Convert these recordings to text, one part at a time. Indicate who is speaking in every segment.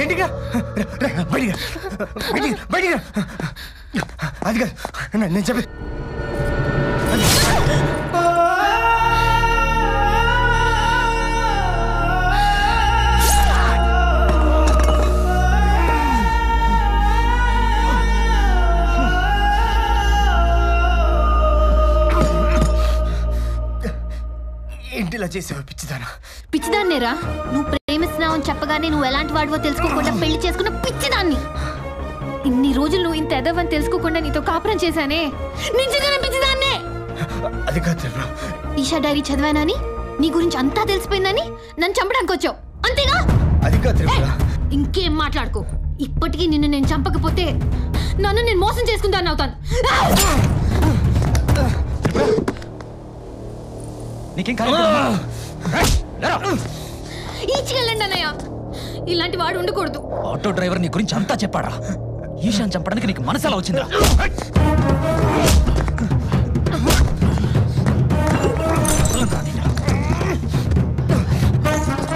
Speaker 1: ఏంటిగా బయటిగా బయటిగా అది కాదు నేను చెప్పి ఏంటిలా చేసావు పిచ్చిదానా?
Speaker 2: పిచ్చిదాన్నేరా నువ్వు ప్రేమిస్తున్నావు అని చెప్పగానే నువ్వు ఎలాంటి వాడివో తెలుసుకోకుండా పెళ్లి చేసుకున్న పిచ్చిదాన్ని. ఇన్ని రోజులు నువ్వు ఇంత ఎదవని తెలుసుకోకుండా నీతో కాపురం చేశానే, నిజంగానే పిచ్చిదాన్నే.
Speaker 1: అది కాదు
Speaker 2: ఈషా డైరీ చదివానని నీ గురించి అంతా తెలిసిపోయిందని నన్ను చంపడానికి వచ్చావు అంతేగా?
Speaker 1: అది కాదు
Speaker 2: ఇంకేం మాట్లాడుకో. ఇప్పటికీ నిన్ను నేను చంపకపోతే నన్ను నేను మోసం చేసుకుందాన్ని అవుతాను. ఈచికెళ్ళండి అన్నయ్య, ఇలాంటి వాడు ఉండకూడదు.
Speaker 3: ఆటో డ్రైవర్ నీ గురించి అంతా చెప్పాడా? ఈశాన్ చంపడానికి నీకు మనసు ఎలా వచ్చిందిరా?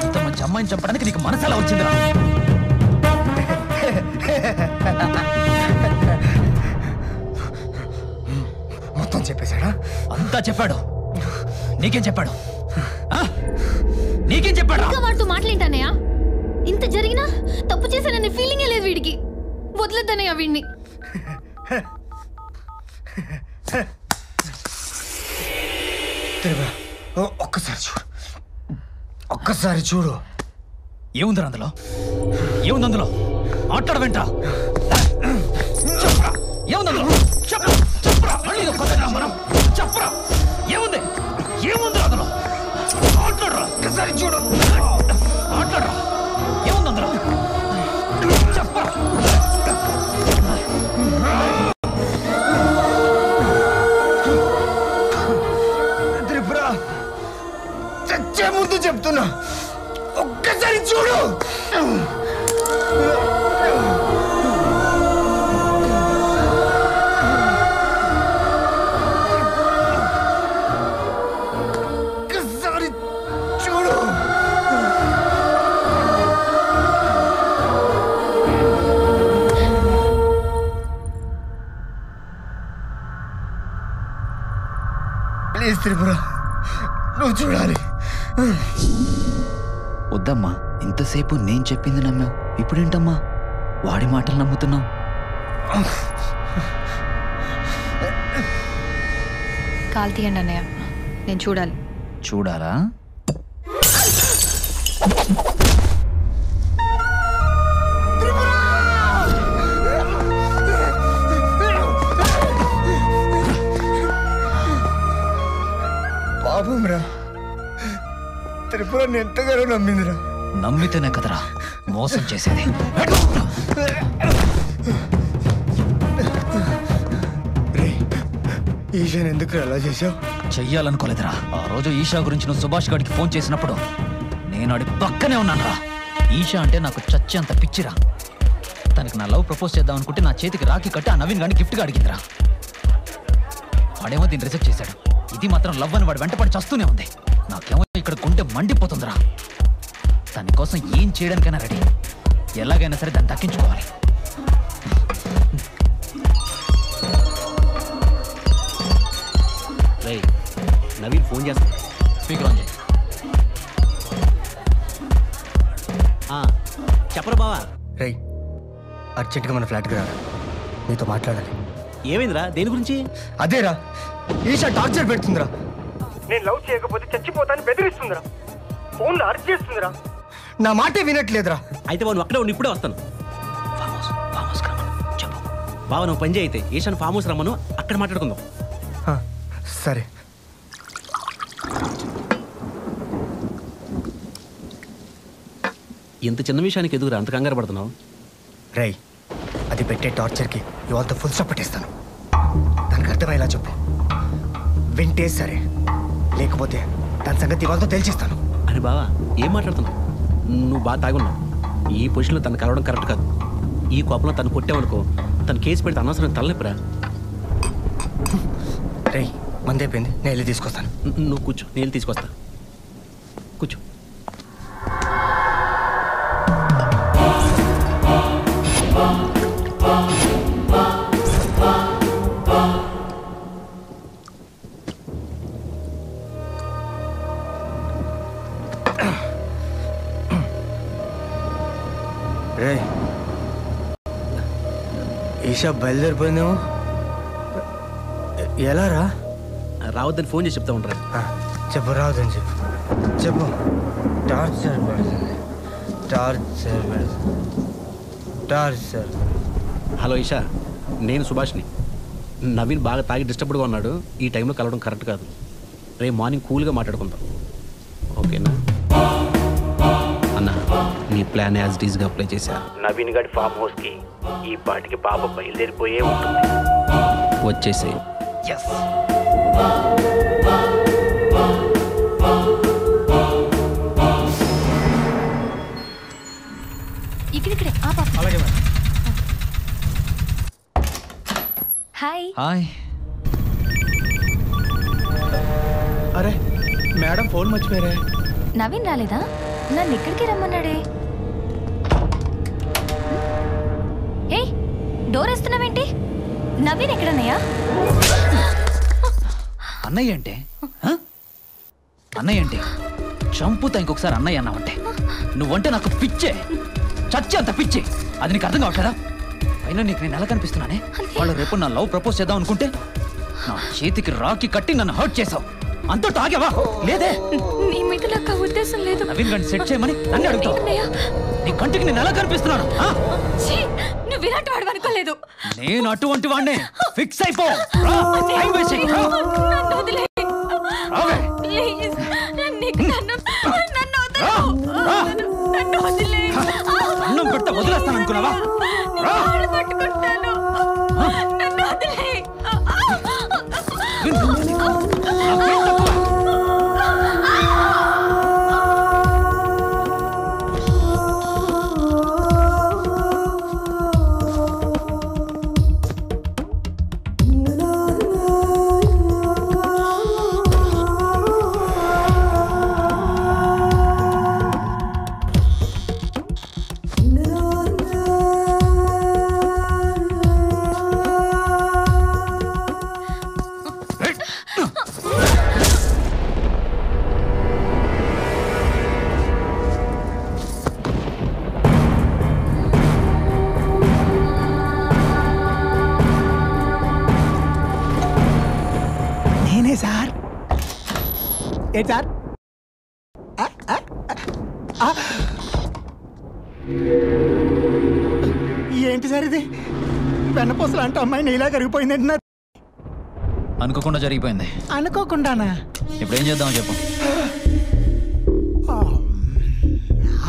Speaker 3: ఇంత మంచి అమ్మాయిని చంపడానికి నీకు మనసు ఎలా వచ్చిందిరా?
Speaker 1: మొత్తం చెప్పేశాడా?
Speaker 3: అంతా చెప్పాడు. నీకేం చెప్పాడు? నీకేం చెప్పాడు?
Speaker 2: ఇంకా వాడితో మాట్లాడతానయ్యా. ఇంత జరిగినా తప్పు చేశాననే ఫీలింగే లేదు వీడికి. వదిలేద్దనయ్యా వీడిని.
Speaker 1: ఒక్కసారి చూడు, ఒక్కసారి చూడు.
Speaker 3: ఏముందిరా అందులో? ఏముంది అందులో? మాట్లాడ వెంట ఏముంది అందులో? చెప్పరా చెప్పరా, ఏముంది? ఏముంది అందులో? మాట్లాడరా, ఒక్కసారి చూడు, మాట్లాడరా. ఏముంది అందులో? చెప్పరా.
Speaker 1: త్రిపుర, చచ్చే ముందు చెప్తున్నా, ఒక్కసారి చూడు. ఒక్కసారి చూడు. ప్లీజ్ త్రిపుర, నువ్వు చూడాలి.
Speaker 3: వద్దమ్మా, ఇంతసేపు నేను చెప్పింది నమ్మావు, ఇప్పుడేంటమ్మా వాడి మాటలు నమ్ముతున్నావు?
Speaker 2: కాల్ తీయండి అన్నయ్య, నేను చూడాలి.
Speaker 3: చూడాలా?
Speaker 1: పాపంరా, త్రిపుర ఎంతగానో నమ్మిందిరా.
Speaker 3: నమ్మితేనే కదరా మోసం చేసేది.
Speaker 1: ఈశాన్ ఎందుకు అలా చేసావు?
Speaker 3: చెయ్యాలనుకోలేదురా. ఆ రోజు ఈషా గురించి నువ్వు సుభాష్ గారికి ఫోన్ చేసినప్పుడు నేను ఆడి పక్కనే ఉన్నానురా. ఈషా అంటే నాకు చచ్చేంత పిచ్చిరా. తనకి నా లవ్ ప్రపోజ్ చేద్దాం అనుకుంటే నా చేతికి రాఖీ కట్టి ఆ నవీన్ గాని గిఫ్ట్గా అడిగిందిరా. వాడేమో దీన్ని రిజెక్ట్ చేశాడు. ఇది మాత్రం లవ్ అని వాడు వెంటపడి చస్తూనే ఉంది. నాకేమో ఇక్కడ గుండె మండిపోతుందిరా. దానికోసం ఏం చేయడానికైనా రెడీ, ఎలాగైనా సరే దాన్ని దక్కించుకోవాలి.
Speaker 4: నవీన్ ఫోన్ చేస్తా,
Speaker 3: స్పీకర్ ఆన్ చేయి.
Speaker 4: చెప్పరా బావా?
Speaker 1: రై, అర్జెంట్గా మన ఫ్లాట్కి రా, నీతో మాట్లాడాలి.
Speaker 4: ఏమైందిరా? దేని గురించి?
Speaker 1: అదేరా, ఈషా టార్చర్ పెడుతుందిరా. నేను లవ్ చేయకపోతే చచ్చిపోతాను బెదిరిస్తుందిరా. ఫోన్లో అరెస్ట్ చేస్తుందిరా. నా మాటే వినట్లేదురా.
Speaker 4: అయితే నువ్వు అక్కడే ఉండి ఇప్పుడే వస్తాను.
Speaker 3: చెప్పు
Speaker 4: బావ, నువ్వు పని చేయి. అయితే ఈశాన్ ఫామ్ హౌస్ రమ్మను, అక్కడ మాట్లాడుకుందాం.
Speaker 1: సరే.
Speaker 4: ఇంత చిన్న విషయానికి ఎదుగురా అంత కంగారు పడుతున్నావు?
Speaker 1: రై, అది పెట్టే టార్చర్కి ఇవాళతో ఫుల్ స్టాప్ పెట్టేస్తాను. దానికి అర్థమయ్యేలా చెప్పు. వింటే సరే, లేకపోతే దాని సంగతి ఇవాళతో తేల్చేస్తాను.
Speaker 4: అని బావా, ఏం మాట్లాడుతున్నావు? నువ్వు బాగా తాగున్నావు. ఈ పొజిషన్లో తను కలవడం కరెక్ట్ కాదు. ఈ కోపంలో తను కొట్టావనుకో, తను కేసు పెడితే అనవసరం తలనొప్పిరా.
Speaker 1: రై, మందైపోయింది, నేను వెళ్ళి తీసుకొస్తాను.
Speaker 4: నువ్వు కూర్చో, నేను తీసుకొస్తా. కూర్చో.
Speaker 1: రే ఈషా బయలుదేరిపోయిందేమో. ఎలా రా?
Speaker 4: రావద్దని ఫోన్ చేసి చెప్తా ఉంటారా?
Speaker 1: చెప్పు, రావద్దని చెప్పు. చెప్పు. టార్చర్ పెడుతుంది, టార్చర్ పెడుతుంది, టార్చర్.
Speaker 4: హలో ఈషా, నేను సుభాష్ని. నవీన్ బాగా తాగి డిస్టర్బ్డ్గా ఉన్నాడు. ఈ టైంలో కలవడం కరెక్ట్ కాదు. రేపు మార్నింగ్ కూల్గా మాట్లాడుకుందాం, ఓకేనా? అన్న, నీ ప్లాన్ యాజ్ డీజ్గా అప్లై చేశా. నవీన్ గారి ఫామ్ హౌస్కి ఈ పాటికి పాప బయలుదేరిపోయే ఉంటుంది. వచ్చేసే.
Speaker 3: ఎస్.
Speaker 2: ఇక్కడిక్కడే ఆ పాప.
Speaker 1: అలాగే మేడం.
Speaker 2: హాయ్.
Speaker 3: హాయ్.
Speaker 1: అరే మేడం ఫోన్ మర్చిపోయారే.
Speaker 2: నవీన్ రాలేదా? నన్ను ఇక్కడికి రమ్మన్నాడే. ఏ డోర్ వేస్తున్నావేంటి? నవీన్ ఎక్కడన్నయ్యా?
Speaker 3: అన్నయ్య అంటే అన్నయ్య అంటే చంపుతా ఇంకొకసారి అన్నయ్య అన్నావంటే. నువ్వంటే నాకు పిచ్చే, చచ్చే అంత పిచ్చే. అది నీకు అర్థం కావట్లేదా? అయినా నీకు నేను ఎలా కనిపిస్తున్నానే? వాళ్ళు రేపు నా లవ్ ప్రపోజ్ చేద్దాం అనుకుంటే నా చేతికి రాకి కట్టి నన్ను హర్ట్ చేసావు. అంతా తాగావా? లేదే.
Speaker 2: నీ మీద నాకు ఉద్దేశం లేదు.
Speaker 3: నవీన్ గారిని సెట్ చేయమని నన్ను అడుగుతావు. నీ కంటికి నేను ఎలా కనిపిస్తున్నాను?
Speaker 2: నువ్వు ఇలాంటి వాడు అనుకోలేదు.
Speaker 3: నేను అటువంటి వాడినే. ఫిక్స్ అయిపో. టైం వేస్ట్ చేయకు.
Speaker 2: నన్ను వదిలేయ్. ప్లీజ్, నన్ను వదిలేయ్.
Speaker 3: అన్నం పెడితే వదిలేస్తాను అనుకున్నావా?
Speaker 2: పట్టుకుంటాను. నన్ను వదిలేయ్.
Speaker 1: సార్ ఏంటి సార్? ఏంటి సార్ ఇది? వెన్నపూసలు అంటే అమ్మాయి నీలా కరిగిపోయింది అంటున్నారు.
Speaker 3: అనుకోకుండా జరిగిపోయింది.
Speaker 1: అనుకోకుండానా?
Speaker 3: ఇప్పుడు ఏం చేద్దామో చెప్పు.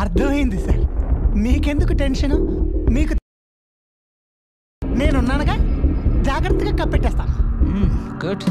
Speaker 1: అర్థమైంది సార్. మీకెందుకు టెన్షన్? మీకు నేనున్నానుగా, జాగ్రత్తగా కప్పెట్టేస్తాను.
Speaker 3: గుడ్.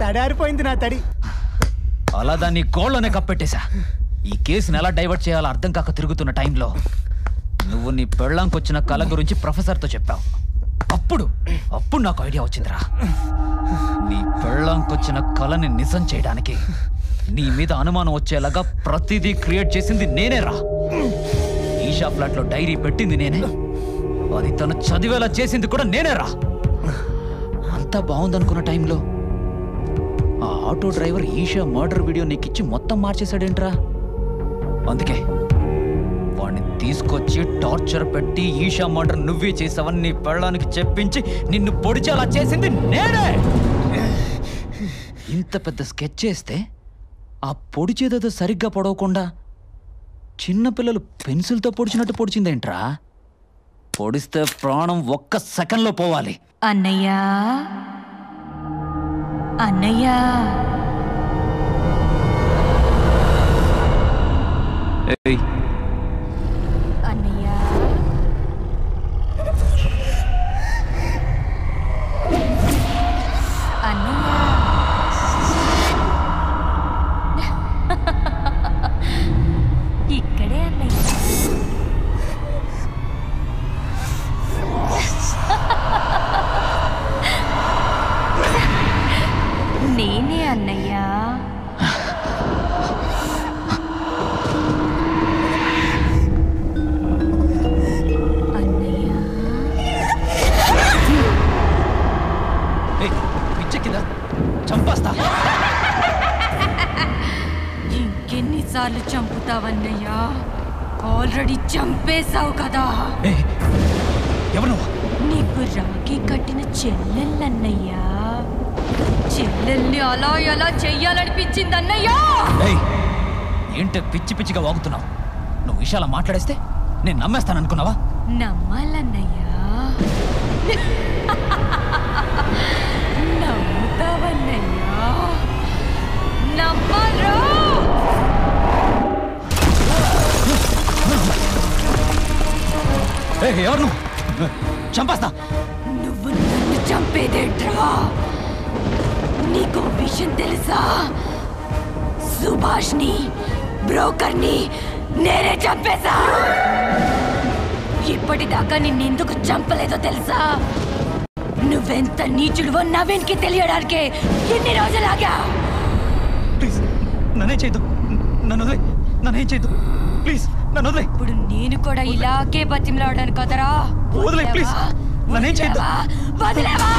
Speaker 1: తడారిపోయింది నా తడి.
Speaker 3: అలా దాన్ని గోళ్ళనే కప్పెట్టేశా. ఈ కేసుని ఎలా డైవర్ట్ చేయాలో అర్థం కాక తిరుగుతున్న టైంలో నువ్వు నీ పెళ్ళాంకొచ్చిన కళ గురించి ప్రొఫెసర్తో చెప్పావు. అప్పుడు నాకు ఐడియా వచ్చిందిరా. నీ పెళ్ళాంకొచ్చిన కళని నిజం చేయడానికి నీ మీద అనుమానం వచ్చేలాగా ప్రతిదీ క్రియేట్ చేసింది నేనేరా. ఈషా ఫ్లాట్లో డైరీ పెట్టింది నేనే, అది తను చదివేలా చేసింది కూడా నేనేరా. అంతా బాగుందనుకున్న టైంలో ఆ auto driver Eesha murder video నీకిచ్చి మొత్తం మార్చేశాడేంట్రా? అందుకే వాడిని తీసుకొచ్చి టార్చర్ పెట్టి ఈషా మర్డర్ నువ్వే చేసావని నీ పెళ్ళానికి చెప్పించి నిన్ను పొడిచేలా చేసింది నేనే. ఇంత పెద్ద స్కెచ్ చేస్తే ఆ పొడిచేదేదో సరిగ్గా పొడవకుండా చిన్నపిల్లలు పెన్సిల్తో పొడిచినట్టు పొడిచిందేంట్రా? పొడిస్తే ప్రాణం ఒక్క సెకండ్లో పోవాలి.
Speaker 2: అన్నయ్యా, అన్నయ్యా. అన్నయ్యా, అన్నయ్యా.
Speaker 5: నేనే అన్నయ్య. అన్నయ్య
Speaker 3: పిచ్చెక్కిందా? చంపేస్తా.
Speaker 5: ఇంకెన్నిసార్లు చంపుతావన్నయ్యా? ఆల్రెడీ చంపేశావు కదా.
Speaker 3: ఎవరు నువ్వు?
Speaker 5: నీకు రాఖీ కట్టిన చెల్లెళ్ళన్నయ్యా. చెల్లెల్ని అలా ఎలా చెయ్యాలనిపించిందన్నయ్యా?
Speaker 3: ఏంటి పిచ్చి పిచ్చిగా వాగుతున్నావు? నువ్వు విషయాలు మాట్లాడేస్తే నేను నమ్మేస్తాననుకున్నావా?
Speaker 5: నమ్మాలన్నయ్యా. నమ్ముతావన్నయ్యా. నమ్మరు.
Speaker 3: ఎవరు నువ్వు? చంపేస్తా.
Speaker 5: నువ్వు నన్ను చంపేదేంట్రా? నీకు విషయం తెలుసా? సుభాష్ని, బ్రోకర్ని నేనే చంపేశా. ఇప్పటిదాకా నిన్నెందుకు చంపలేదో తెలుసా? నువ్వెంత నీచుడువో నవీన్కి తెలియడానికే ఎన్ని రోజులాగా.
Speaker 3: ప్లీజ్ నన్నే చేయదు. నన్నేం చేయదు. ప్లీజ్ నన్ను వదిలే.
Speaker 5: ఇప్పుడు నేను కూడా ఇలాగే బతిమలాడాను కదరా.
Speaker 3: వదిలే ప్లీజ్. నన్నేం చేయదు.
Speaker 5: వదిలేవా?